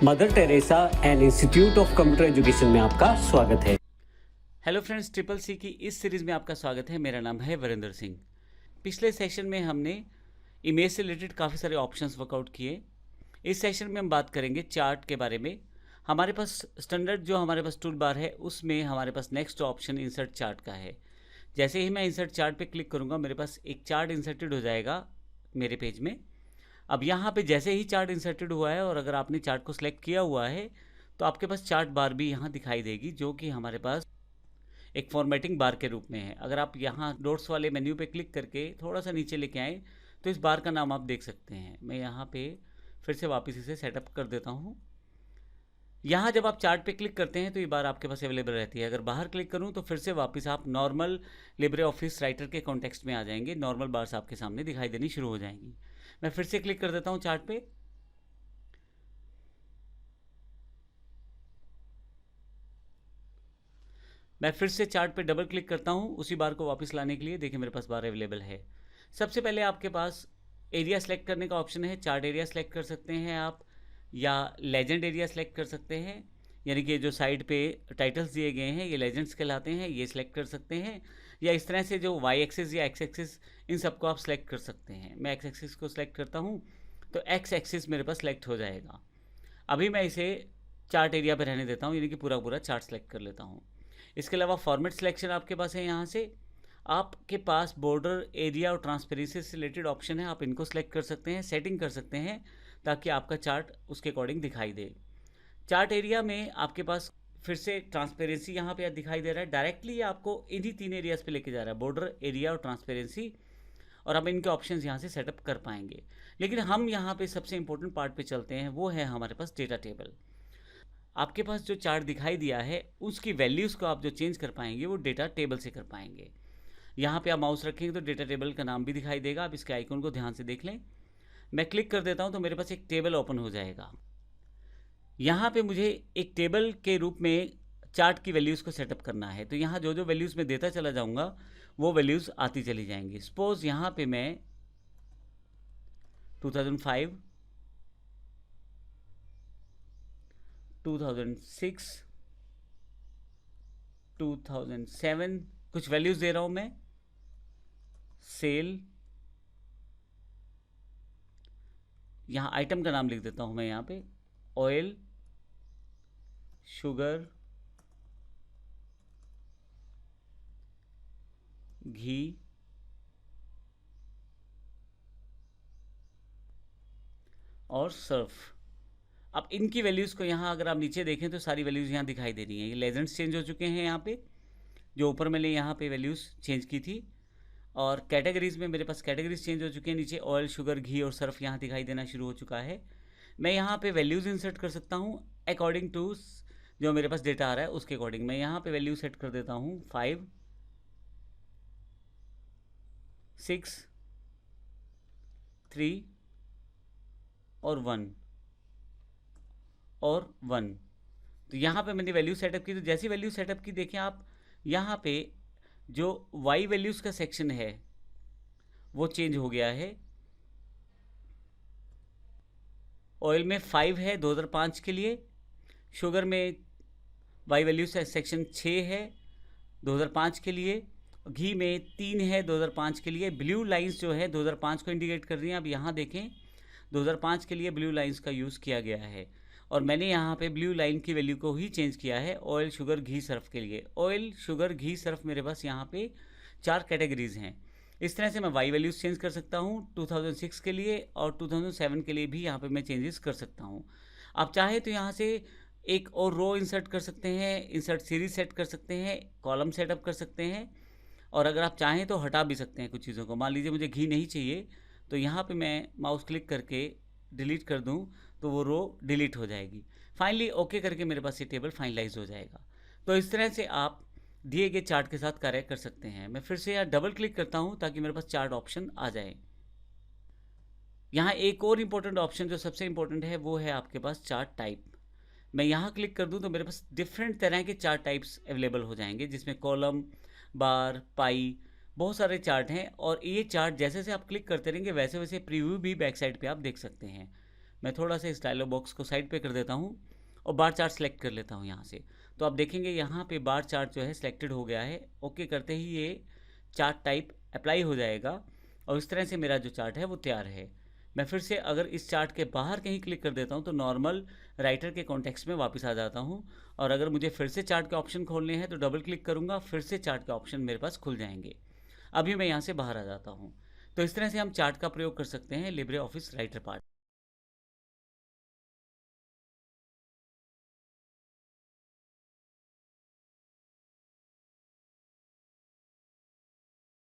Mother Teresa and institute of computer education में आपका स्वागत है। हेलो फ्रेंड्स, ट्रिपल सी की इस सीरीज़ में आपका स्वागत है। मेरा नाम है वीरेंद्र सिंह। पिछले सेशन में हमने इमेज से रिलेटेड काफ़ी सारे ऑप्शंस वर्कआउट किए। इस सेशन में हम बात करेंगे चार्ट के बारे में। हमारे पास स्टैंडर्ड जो हमारे पास टूल बार है उसमें हमारे पास नेक्स्ट ऑप्शन इंसर्ट चार्ट का है। जैसे ही मैं इंसर्ट चार्ट पे क्लिक करूँगा मेरे पास एक चार्ट इंसर्टेड हो जाएगा मेरे पेज में। अब यहाँ पे जैसे ही चार्ट इंसर्टेड हुआ है और अगर आपने चार्ट को सिलेक्ट किया हुआ है तो आपके पास चार्ट बार भी यहाँ दिखाई देगी, जो कि हमारे पास एक फॉर्मेटिंग बार के रूप में है। अगर आप यहाँ डॉट्स वाले मेन्यू पे क्लिक करके थोड़ा सा नीचे लेके आए तो इस बार का नाम आप देख सकते हैं। मैं यहाँ पे फिर से वापस इसे सेटअप कर देता हूँ। यहाँ जब आप चार्ट पे क्लिक करते हैं तो ये बार आपके पास अवेलेबल रहती है। अगर बाहर क्लिक करूँ तो फिर से वापस आप नॉर्मल लिब्रे ऑफिस राइटर के कॉन्टेक्स्ट में आ जाएंगे। नॉर्मल बार्स आपके सामने दिखाई देनी शुरू हो जाएंगी। मैं फिर से क्लिक कर देता हूँ चार्ट पे। मैं फिर से चार्ट पे डबल क्लिक करता हूँ उसी बार को वापस लाने के लिए। देखिए मेरे पास बार अवेलेबल है। सबसे पहले आपके पास एरिया सेलेक्ट करने का ऑप्शन है। चार्ट एरिया सेलेक्ट कर सकते हैं आप, या लेजेंड एरिया सेलेक्ट कर सकते हैं, यानी कि जो साइड पे टाइटल्स दिए गए हैं ये लेजेंड्स कहलाते हैं, ये सिलेक्ट कर सकते हैं। या इस तरह से जो वाई एक्सिस या एक्स एक्सिस इन सबको आप सिलेक्ट कर सकते हैं। मैं एक्स एक्सिस को सिलेक्ट करता हूँ तो एक्स एक्सिस मेरे पास सिलेक्ट हो जाएगा। अभी मैं इसे चार्ट एरिया पे रहने देता हूँ, यानी कि पूरा पूरा चार्ट सेलेक्ट कर लेता हूँ। इसके अलावा फॉर्मेट सिलेक्शन आपके पास है। यहाँ से आपके पास बॉर्डर, एरिया और ट्रांसपेरेंसी से रिलेटेड ऑप्शन है, आप इनको सेलेक्ट कर सकते हैं, सेटिंग कर सकते हैं ताकि आपका चार्ट उसके अकॉर्डिंग दिखाई दे। चार्ट एरिया में आपके पास फिर से ट्रांसपेरेंसी यहाँ पे दिखाई दे रहा है। डायरेक्टली आपको इन्हीं तीन एरियाज पे लेके जा रहा है, बॉर्डर, एरिया और ट्रांसपेरेंसी, और अब इनके ऑप्शंस यहाँ से सेटअप कर पाएंगे। लेकिन हम यहाँ पे सबसे इंपॉर्टेंट पार्ट पे चलते हैं, वो है हमारे पास डेटा टेबल। आपके पास जो चार्ट दिखाई दिया है उसकी वैल्यूज़ को आप जो चेंज कर पाएंगे वो डेटा टेबल से कर पाएंगे। यहाँ पे आप माउस रखेंगे तो डेटा टेबल का नाम भी दिखाई देगा। आप इसके आइकन को ध्यान से देख लें। मैं क्लिक कर देता हूँ तो मेरे पास एक टेबल ओपन हो जाएगा। यहाँ पे मुझे एक टेबल के रूप में चार्ट की वैल्यूज़ को सेटअप करना है। तो यहाँ जो जो वैल्यूज़ मैं देता चला जाऊँगा वो वैल्यूज़ आती चली जाएंगी। सपोज यहाँ पे मैं 2005, 2006, 2007 कुछ वैल्यूज़ दे रहा हूँ मैं। सेल, यहाँ आइटम का नाम लिख देता हूँ मैं यहाँ पे, ऑयल, शुगर, घी, और सर्फ। अब इनकी वैल्यूज़ को यहाँ अगर आप नीचे देखें तो सारी वैल्यूज़ यहाँ दिखाई दे रही हैं। ये लेजेंड्स चेंज हो चुके हैं यहाँ पे, जो ऊपर मैंने यहाँ पे वैल्यूज़ चेंज की थी। और कैटेगरीज़ में मेरे पास कैटेगरीज चेंज हो चुकी हैं। नीचे ऑयल, शुगर, घी और सर्फ यहाँ दिखाई देना शुरू हो चुका है। मैं यहाँ पे वैल्यूज़ इंसर्ट कर सकता हूँ अकॉर्डिंग टू जो मेरे पास डेटा आ रहा है उसके अकॉर्डिंग। मैं यहाँ पे वैल्यू सेट कर देता हूँ 5, 6, 3 और 1 और 1। तो यहाँ पे मैंने वैल्यू सेटअप की। तो जैसी वैल्यू सेटअप की देखें आप, यहाँ पे जो वाई वैल्यूज़ का सेक्शन है वो चेंज हो गया है। ऑयल में 5 है 2005 के लिए, शुगर में वाई वैल्यू सेक्शन 6 है 2005 के लिए, घी में 3 है 2005 के लिए। ब्लू लाइंस जो है 2005 को इंडिकेट कर रही हैं। अब यहाँ देखें 2005 के लिए ब्लू लाइंस का यूज़ किया गया है, और मैंने यहाँ पे ब्लू लाइन की वैल्यू को ही चेंज किया है ऑयल, शुगर, घी, सर्फ के लिए। ऑयल, शुगर, घी, सर्फ मेरे पास यहाँ पे 4 कैटेगरीज हैं। इस तरह से मैं वाई वैल्यूज़ चेंज कर सकता हूँ 2006 के लिए, और 2007 के लिए भी यहाँ पे मैं चेंजेस कर सकता हूँ। आप चाहे तो यहाँ से एक और रो इंसर्ट कर सकते हैं, इंसर्ट सीरीज सेट कर सकते हैं, कॉलम सेटअप कर सकते हैं, और अगर आप चाहें तो हटा भी सकते हैं कुछ चीज़ों को। मान लीजिए मुझे घी नहीं चाहिए तो यहाँ पे मैं माउस क्लिक करके डिलीट कर दूँ तो वो रो डिलीट हो जाएगी। फाइनली ओके करके मेरे पास ये टेबल फाइनलाइज हो जाएगा। तो इस तरह से आप दिए गए चार्ट के साथ कार्य कर सकते हैं। मैं फिर से यहाँ डबल क्लिक करता हूँ ताकि मेरे पास चार्ट ऑप्शन आ जाए। यहाँ एक और इम्पोर्टेंट ऑप्शन जो सबसे इम्पोर्टेंट है वो है आपके पास चार्ट टाइप। मैं यहाँ क्लिक कर दूँ तो मेरे पास डिफरेंट तरह के चार्ट टाइप्स अवेलेबल हो जाएंगे, जिसमें कॉलम, बार, पाई, बहुत सारे चार्ट हैं। और ये चार्ट जैसे जैसे आप क्लिक करते रहेंगे वैसे वैसे प्रीव्यू भी बैक साइड पे आप देख सकते हैं। मैं थोड़ा सा इस डायलॉग बॉक्स को साइड पे कर देता हूँ और बार चार्ट सेलेक्ट कर लेता हूँ यहाँ से। तो आप देखेंगे यहाँ पे बार चार्ट जो है सिलेक्टेड हो गया है। ओके करते ही ये चार्ट टाइप अप्लाई हो जाएगा और इस तरह से मेरा जो चार्ट है वो तैयार है। मैं फिर से अगर इस चार्ट के बाहर कहीं क्लिक कर देता हूँ तो नॉर्मल राइटर के कॉन्टेक्स्ट में वापस आ जाता हूँ। और अगर मुझे फिर से चार्ट के ऑप्शन खोलने हैं तो डबल क्लिक करूँगा, फिर से चार्ट के ऑप्शन मेरे पास खुल जाएंगे। अभी मैं यहाँ से बाहर आ जाता हूँ। तो इस तरह से हम चार्ट का प्रयोग कर सकते हैं लिब्रे ऑफिस राइटर पार्ट।